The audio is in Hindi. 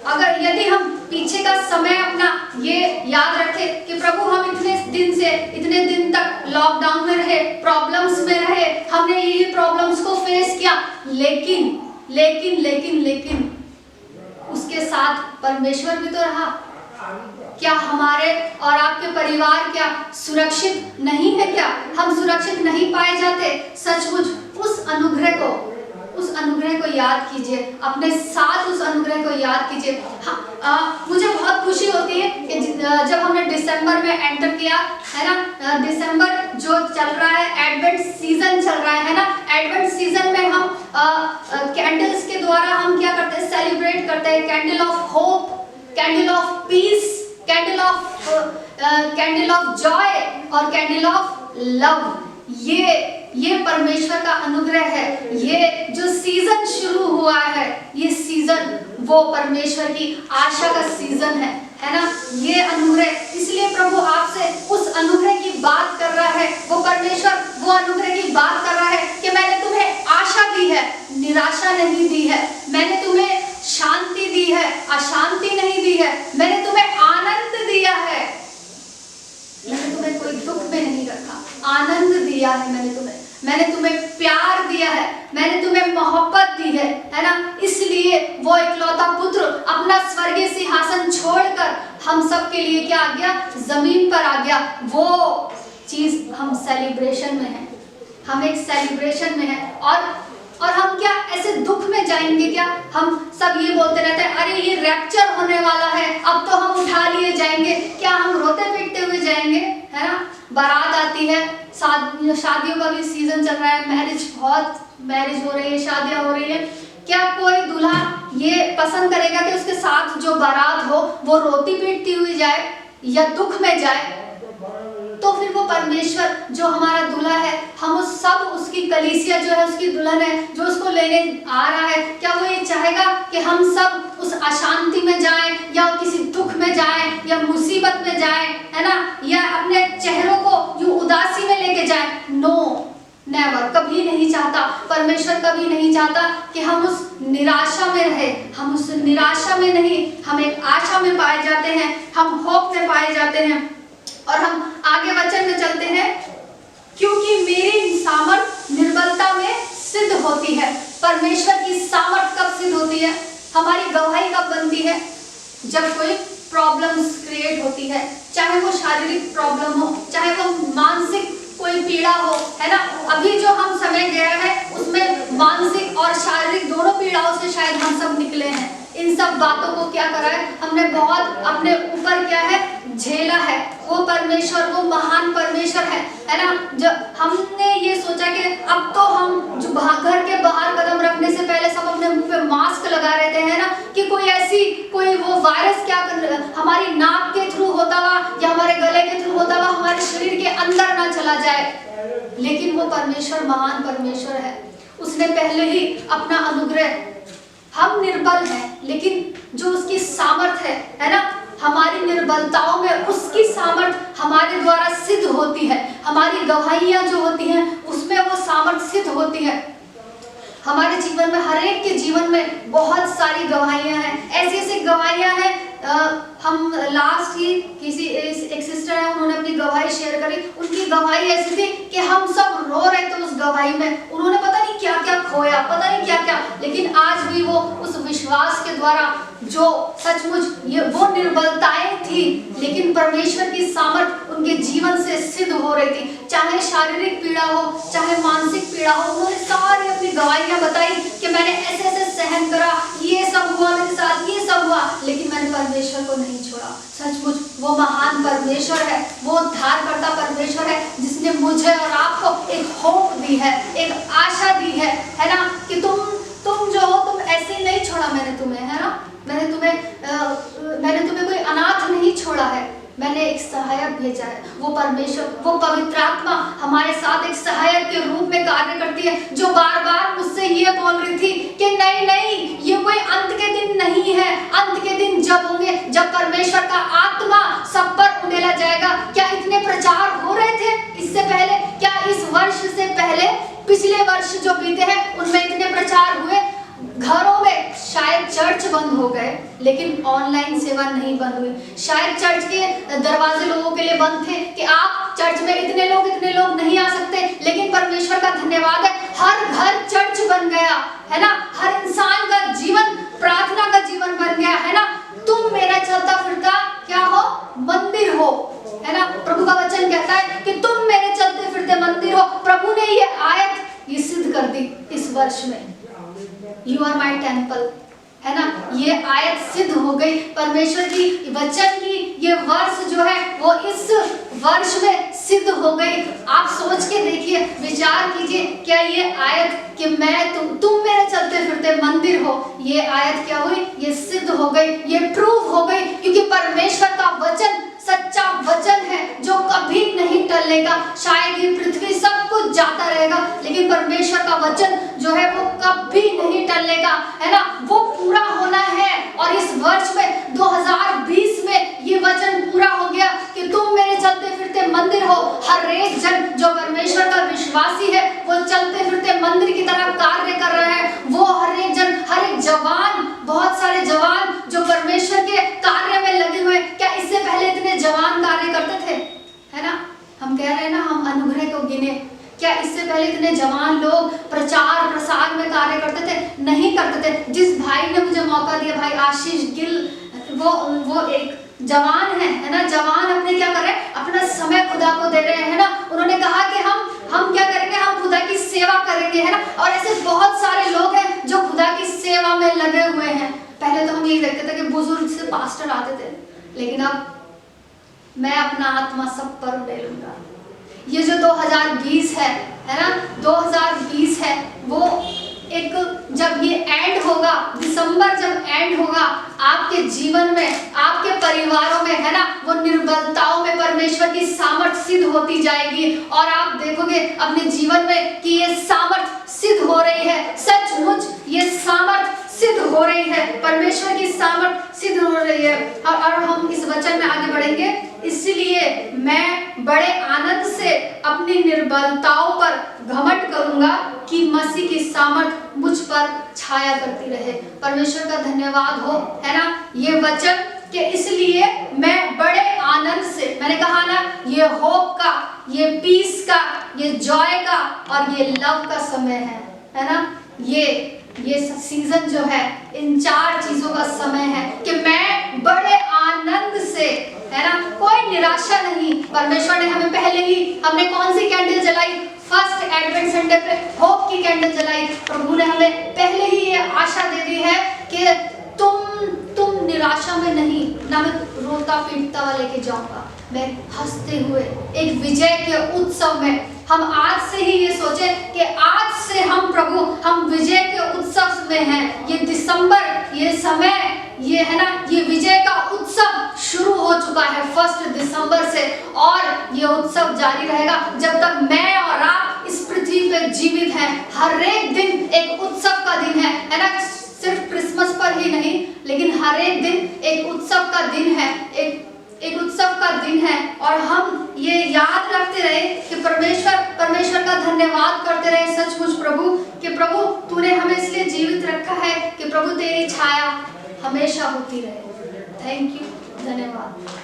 अगर यदि हम पीछे का समय अपना ये याद रखें कि प्रभु हम इतने दिन तक लॉकडाउन में रहे, प्रॉब्लम्स में रहे, हमने ये प्रॉब्लम्स को फेस किया, लेकिन लेकिन लेकिन लेकिन उसके साथ परमेश्वर भी तो रहा। क्या हमारे और आपके परिवार क्या सुरक्षित नहीं है? क्या हम सुरक्षित नहीं पाए जाते? सचमुच उस अनुग्रह को याद कीजिए, अपने साथ उस अनुग्रह को याद कीजिए। मुझे बहुत खुशी होती है कि जब हमने दिसंबर में एंटर किया है ना, दिसंबर जो चल रहा है, एडवेंट सीजन चल रहा है ना, एडवेंट सीजन में हम कैंडल्स के द्वारा हम क्या करते हैं, सेलिब्रेट करते हैं, candle of hope, candle of peace, candle of Joy और कैंडल ऑफ लव। ये परमेश्वर का अनुग्रह है। ये जो सीजन शुरू हुआ है, ये सीजन वो परमेश्वर की आशा का सीजन है ना, ये अनुग्रह। इसलिए प्रभु आपसे उस अनुग्रह की बात कर रहा है, वो परमेश्वर वो अनुग्रह की बात कर रहा है कि मैंने तुम्हें आशा दी है, निराशा नहीं दी है। मैंने तुम्हें शांति दी है, अशांति नहीं दी है। मैंने तुम्हें आनंद दिया है, मैंने तुम्हें कोई दुख में नहीं रखा, आनंद दिया है मैंने तुम्हें प्यार दिया है, मैंने तुम्हें मोहब्बत दी है ना। इसलिए वो इकलौता पुत्र अपना स्वर्गीय सिंहासन छोड़कर हम सब के लिए क्या आ गया, जमीन पर आ गया। वो चीज हम सेलिब्रेशन में है, हम एक सेलिब्रेशन में है। और हम क्या ऐसे दुख में जाएंगे क्या? हम सब ये बोलते रहते हैं, अरे ये रैप्चर होने वाला है, अब तो हम उठा लिए जाएंगे। क्या हम रोते पीटते हुए जाएंगे? है ना, बारात आती है, शादियों का भी सीजन चल रहा है, मैरिज हो रही है, शादियां हो रही है। क्या कोई दूल्हा ये पसंद करेगा कि उसके साथ जो बारात हो वो रोती पीटती हुई जाए या दुख में जाए? तो फिर वो परमेश्वर जो हमारा दूल्हा है, हम उसकी कलीसिया जो है, उसकी दुल्हन है, जो उसको लेने आ रहा है, क्या वो ये चाहेगा कि हम सब उस अशांति में जाएं या किसी दुख में जाएं या मुसीबत में जाएं, है ना, या अपने चेहरों को यूं उदासी में लेके जाएं? नो, नेवर, कभी नहीं चाहता। परमेश्वर कभी नहीं चाहता कि हम उस निराशा में रहे। हम उस निराशा में नहीं, हम एक आशा में पाए जाते हैं, हम होप में पाए जाते हैं। और हम आगे वचन में चलते हैं, क्योंकि मेरी सामर्थ निर्बलता में सिद्ध होती है। परमेश्वर की सामर्थ कब सिद्ध होती है? हमारी गवाही कब बनती है? जब कोई प्रॉब्लम्स क्रिएट होती है, चाहे वो शारीरिक प्रॉब्लम हो, चाहे वो मानसिक कोई पीड़ा हो, है ना। अभी जो हम समय गया है उसमें मानसिक और शारीरिक दोनों पीड़ाओं से शायद हम सब निकले हैं। इन सब बातों को क्या करा है हमने, बहुत अपने ऊपर क्या है झेला है। वो परमेश्वर, वो महान परमेश्वर है ना। जब हमने ये सोचा कि अब तो हम जो घर के बाहर कदम रखने से पहले सब अपने मुंह पे मास्क लगा रहे थे, है ना, कि कोई वो वायरस क्या हमारी नाक के थ्रू होता हुआ या हमारे गले के थ्रू होता हुआ हमारे शरीर के अंदर ना चला जाए। लेकिन वो परमेश्वर महान परमेश्वर है, उसने पहले ही अपना अनुग्रह, हम निर्बल हैं लेकिन जो उसकी सामर्थ है ना, हमारी निर्बलताओं में उसकी सामर्थ हमारे द्वारा सिद्ध होती है। हमारी गवाहियां जो होती हैं उसमें वो सामर्थ सिद्ध होती है। हमारे जीवन में, हर एक के जीवन में बहुत सारी गवाहियां हैं, ऐसी गवाहियां हैं। हम लास्ट ही किसी एक सिस्टर है, उन्होंने अपनी गवाही शेयर करी। उनकी गवाही ऐसी थी कि हम सब रो रहे थे उस गवाही में। उन्होंने पता नहीं क्या क्या खोया, पता नहीं क्या क्या, लेकिन आज भी वो उस विश्वास के द्वारा जो सचमुच ये वो निर्बलताएं थी, लेकिन परमेश्वर की सामर्थ उनके जीवन से सिद्ध हो रही थी। चाहे शारीरिक पीड़ा हो, चाहे मानसिक पीड़ा हो, उन्होंने सारी अपनी गवाहियां बताई कि मैंने ऐसे ऐसे सहन करा, ये सब हुआ मेरे साथ, ये सब हुआ, लेकिन मैंने परमेश्वर को नहीं छोड़ा। सचमुच वो महान परमेश्वर है, वो उद्धारकर्ता परमेश्वर है, जिसने मुझे और आपको एक होप दी है, एक आशा दी है ना, कि तुम जो हो, तुम ऐसे ही नहीं छोड़ा मैंने तुम्हें, है ना। मैंने तुम्हें कोई अनाथ नहीं छोड़ा है, मैंने एक सहायक भेजा है। वो परमेश्वर, वो पवित्र आत्मा हमारे साथ एक सहायक के रूप में कार्य करती है, जो बार बार मुझसे ये बोल रही थी कि नहीं, ये कोई अंत के दिन नहीं है। अंत के दिन जब होंगे, जब परमेश्वर का आत्मा सब पर उंडेला जाएगा। क्या इतने प्रचार हो रहे थे इससे पहले? क्या इस वर्ष से पहले, पिछले वर्ष जो बीते हैं, उनमें इतने प्रचार हुए? घरों में शायद चर्च बंद हो गए लेकिन ऑनलाइन सेवा नहीं बंद हुई। शायद चर्च के दरवाजे लोगों के लिए बंद थे कि आप चर्च में इतने लोग नहीं आ सकते, लेकिन परमेश्वर का धन्यवाद है हर घर चर्च बन गया है ना। हर इंसान का जीवन प्रार्थना का जीवन बन गया है ना। तुम मेरा चलता फिरता क्या हो? मंदिर हो, है ना। प्रभु का वचन कहता है कि तुम मेरे चलते फिरते मंदिर हो। प्रभु ने ये आयत ये सिद्ध कर दी इस वर्ष में, यू आर माई टेम्पल, है ना। ये आयत सिद्ध हो गई परमेश्वर की वचन की। ये वर्ष जो है वो इस वर्ष में सिद्ध हो गई। आप सोच के देखिए, विचार कीजिए, क्या ये आयत कि मैं तुम मेरे चलते फिरते मंदिर हो, ये आयत क्या हुई? ये सिद्ध हो गई, ये प्रूव हो गई, क्योंकि परमेश्वर का वचन सच्चा वचन है जो कभी नहीं टलेगा। शायद ये पृथ्वी सब कुछ जाता रहेगा, लेकिन परमेश्वर का वचन जो है वो कभी नहीं टलेगा, है ना। वो पूरा होना है। और इस वर्ष में 2020 में ये वचन पूरा हो गया कि तुम मेरे चलते फिरते मंदिर हो। हर एक जन जो परमेश्वर का विश्वासी है वो चलते फिरते मंदिर की तरह कार्य कर रहे हैं। वो हर एक जन, हर एक जवान, बहुत सारे जवान जो परमेश्वर के कार्य में लगे हुए। क्या इससे पहले इतने जवान कार्य करते थे? है ना। हम कह रहे हैं ना, हम अनुग्रह को गिने। क्या इससे पहले इतने जवान लोग प्रचार प्रसार में कार्य करते थे? नहीं करते थे। जिस भाई ने मुझे मौका दिया, भाई आशीष गिल, वो एक जवान है ना। जवान अपने क्या कर रहे हैं? अपना समय खुदा को दे रहे हैं ना। उन्होंने कहा कि हम क्या करेंगे? हम खुदा की सेवा करेंगे, है ना। और ऐसे बहुत सारे लोग हैं जो खुदा की सेवा में लगे हुए हैं। पहले तो हम यही देखते थे कि बुजुर्ग से पास्टर आते थे, लेकिन अब मैं अपना आत्मा सब पर ले लूंगा। ये जो 2020 है ना, 2020 है, वो एक जब ये एंड होगा, दिसंबर जब एंड होगा, आपके जीवन में, आपके परिवारों में, है ना, वो निर्बलताओं में परमेश्वर की सामर्थ सिद्ध होती जाएगी। और आप देखोगे अपने जीवन में कि ये सामर्थ सिद्ध हो रही है। सचमुच ये सामर्थ सिद्ध हो रही है, परमेश्वर की सामर्थ सिद्ध हो रही है। और हम इस वचन में आगे बढ़ेंगे। इसलिए मैं बड़े आनंद से अपनी निर्बलताओं पर घमंड करूंगा कि मसीह की सामर्थ मुझ पर छाया करती रहे। परमेश्वर का धन्यवाद हो, है ना। ये वचन कि इसलिए मैं बड़े आनंद से, मैंने कहा ना, ये होप का, ये पीस का, ये जॉय का और ये लव का समय है ना। ये सीजन जो है, इन 4 चीजों का समय है कि मैं बड़े आनंद से, है ना, कोई निराशा नहीं। परमेश्वर ने हमें पहले ही, हमने कौन सी कैंडल जलाई? फर्स्ट एडवेंट संडे पे होप की कैंडल जलाई। प्रभु ने हमें पहले ही ये आशा दे दी है कि तुम निराशा में नहीं, ना मैं रोता पीटता हुआ लेके जाऊंगा, मैं हंसते हुए एक विजय के उत्सव में। हम आज से ही ये सोचें कि आज से हम प्रभु, हम विजय के उत्सव में हैं। ये दिसंबर, ये समय, ये है ना, ये विजय का उत्सव शुरू हो चुका है 1 दिसंबर से, और ये उत्सव जारी रहेगा जब तक मैं और आप इस पृथ्वी पे जीवित हैं। हर एक दिन एक उत्सव का दिन है ना। सिर्फ क्रिसमस पर ही नहीं, लेकिन हर एक दिन एक उत्सव का दिन है, एक उत्सव का दिन है। और हम ये याद रखते रहे कि परमेश्वर का धन्यवाद करते रहे सचमुच प्रभु, कि प्रभु तूने हमें इसलिए जीवित रखा है कि प्रभु तेरी छाया हमेशा होती रहे। थैंक यू, धन्यवाद।